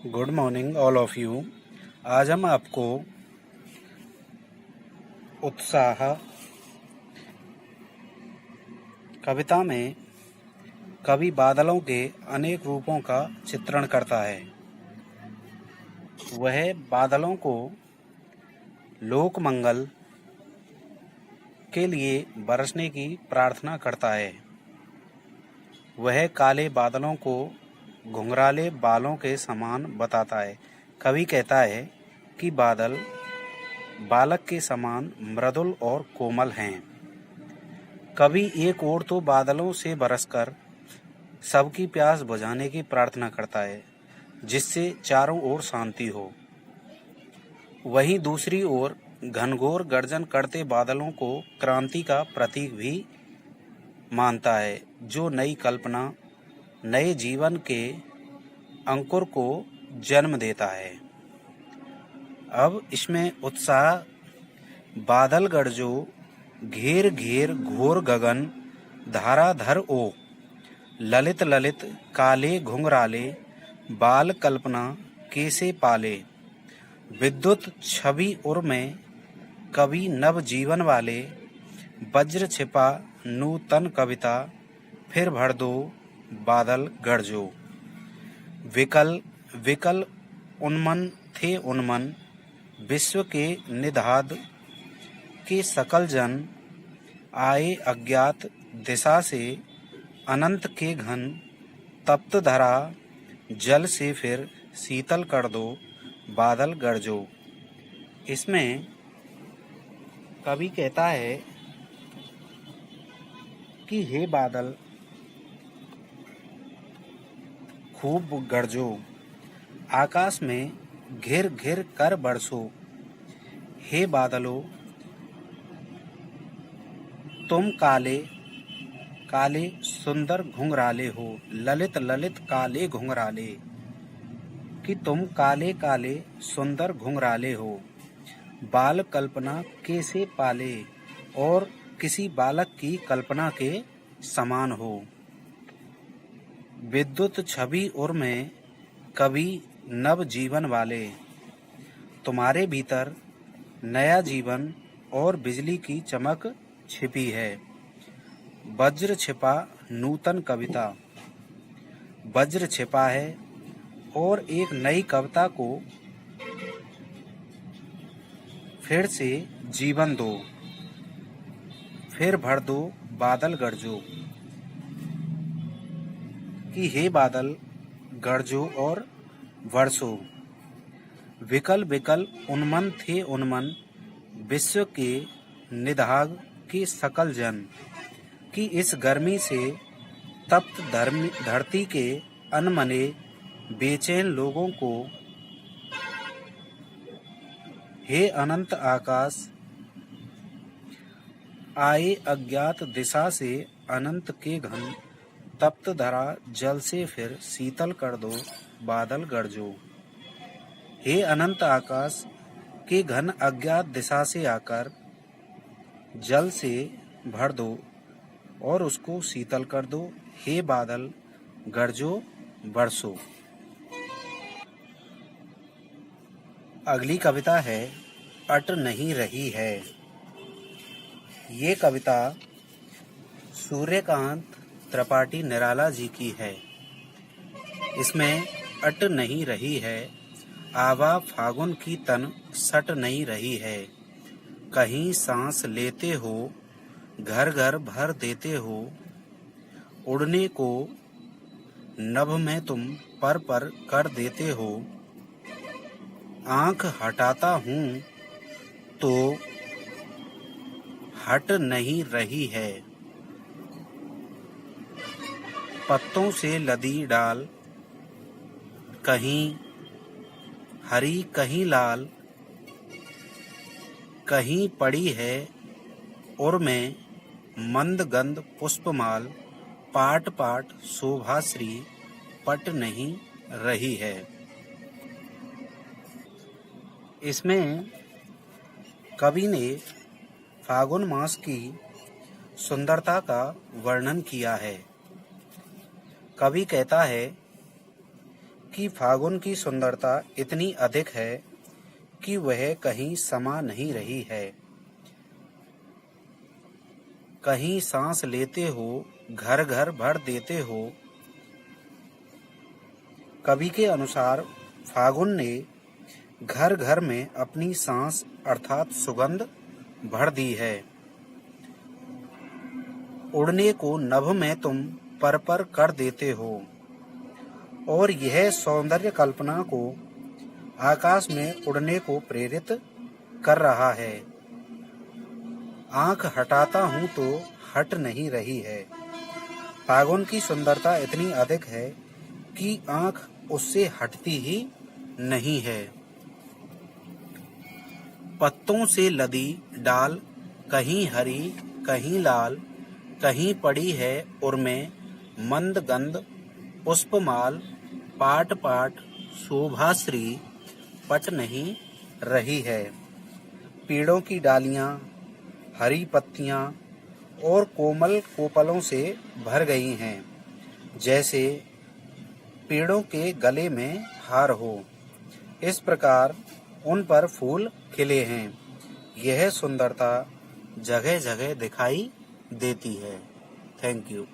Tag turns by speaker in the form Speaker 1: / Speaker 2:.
Speaker 1: Good morning all of you. आज हम आपको उत्साह कविता में कवि बादलों के अनेक रूपों का चित्रण करता है। वह बादलों को लोक मंगल के लिए बरसने की प्रार्थना करता है। वह काले बादलों को घुंघराले बालों के समान बताता है। कवि कहता है कि बादल बालक के समान मृदुल और कोमल हैं। कवि एक ओर तो बादलों से बरसकर सबकी प्यास बुझाने की प्रार्थना करता है, जिससे चारों ओर शांति हो। वहीं दूसरी ओर घनघोर गर्जन करते बादलों को क्रांति का प्रतीक भी मानता है, जो नई कल्पना, नए जीवन के अंकुर को जन्म देता है। अब इसमें उत्साह बादल गरजो, घेर घेर घोर गगन, धाराधर ओ, ललित ललित काले घुंघराले, बाल कल्पना कैसे पाले, विद्युत छवि उर में कवि नव जीवन वाले, वज्र छिपा नूतन कविता, फिर भर दो बादल गरजो। विकल विकल उन्मन थे उन्मन, विश्व के निधाद के सकल जन, आए अज्ञात दिशा से अनंत के घन, तप्त धरा जल से फिर शीतल कर दो बादल गरजो। इसमें कवि कहता है कि हे बादल खूब गरजो, आकाश में घिर घिर कर बरसो। हे बादलों, तुम काले काले सुंदर घुंघराले हो, ललित ललित काले घुंघराले, कि तुम काले काले सुंदर घुंघराले हो, बाल कल्पना कैसे पाले, और किसी बालक की कल्पना के समान हो। विद्युत छवि उर में कवि नव जीवन वाले, तुम्हारे भीतर नया जीवन और बिजली की चमक छिपी है। वज्र छिपा नूतन कविता, वज्र छिपा है और एक नई कविता को फिर से जीवन दो, फिर भर दो बादल गरजो। कि हे बादल गरजो और वर्षो। विकल विकल उन्मन थे उन्मन, विश्व के निधाग के सकल जन, कि इस गर्मी से तप्त धरती के अनमने बेचैन लोगों को, हे अनंत आकाश, आए अज्ञात दिशा से अनंत के घन, तप्त धरा जल से फिर शीतल कर दो बादल गरजो। हे अनंत आकाश के घन अज्ञात दिशा से आकर जल से भर दो और उसको शीतल कर दो। हे बादल गरजो बरसो। अगली कविता है अट नहीं रही है। ये कविता सूर्यकांत त्रिपाठी निराला जी की है। इसमें अट नहीं रही है, आवा फागुन की तन सट नहीं रही है, कहीं सांस लेते हो घर घर भर देते हो, उड़ने को नभ में तुम पर कर देते हो, आंख हटाता हूँ तो हट नहीं रही है, पत्तों से लदी डाल कहीं हरी कहीं लाल, कहीं पड़ी है उर में मंद गंध पुष्पमाल, पाट पाट शोभाश्री पट नहीं रही है। इसमें कवि ने फागुन मास की सुंदरता का वर्णन किया है। कवि कहता है कि फागुन की सुंदरता इतनी अधिक है कि वह कहीं समा नहीं रही है। कहीं सांस लेते हो, घर घर भर देते हो। कवि के अनुसार फागुन ने घर घर में अपनी सांस अर्थात सुगंध भर दी है। उड़ने को नभ में तुम पर कर देते हो और यह सौंदर्य कल्पना को आकाश में उड़ने को प्रेरित कर रहा है। आंख हटाता हूँ तो हट नहीं रही है। फागुन की सुंदरता इतनी अधिक है कि आंख उससे हटती ही नहीं है। पत्तों से लदी डाल कहीं हरी कहीं लाल, कहीं पड़ी है उर्में मंद गंध पुष्पमाल, पाट पाट शोभाश्री पट नहीं रही है। पेड़ों की डालियां हरी पत्तियां और कोमल कोपलों से भर गई हैं, जैसे पेड़ों के गले में हार हो। इस प्रकार उन पर फूल खिले हैं। यह सुंदरता जगह जगह दिखाई देती है। Thank you.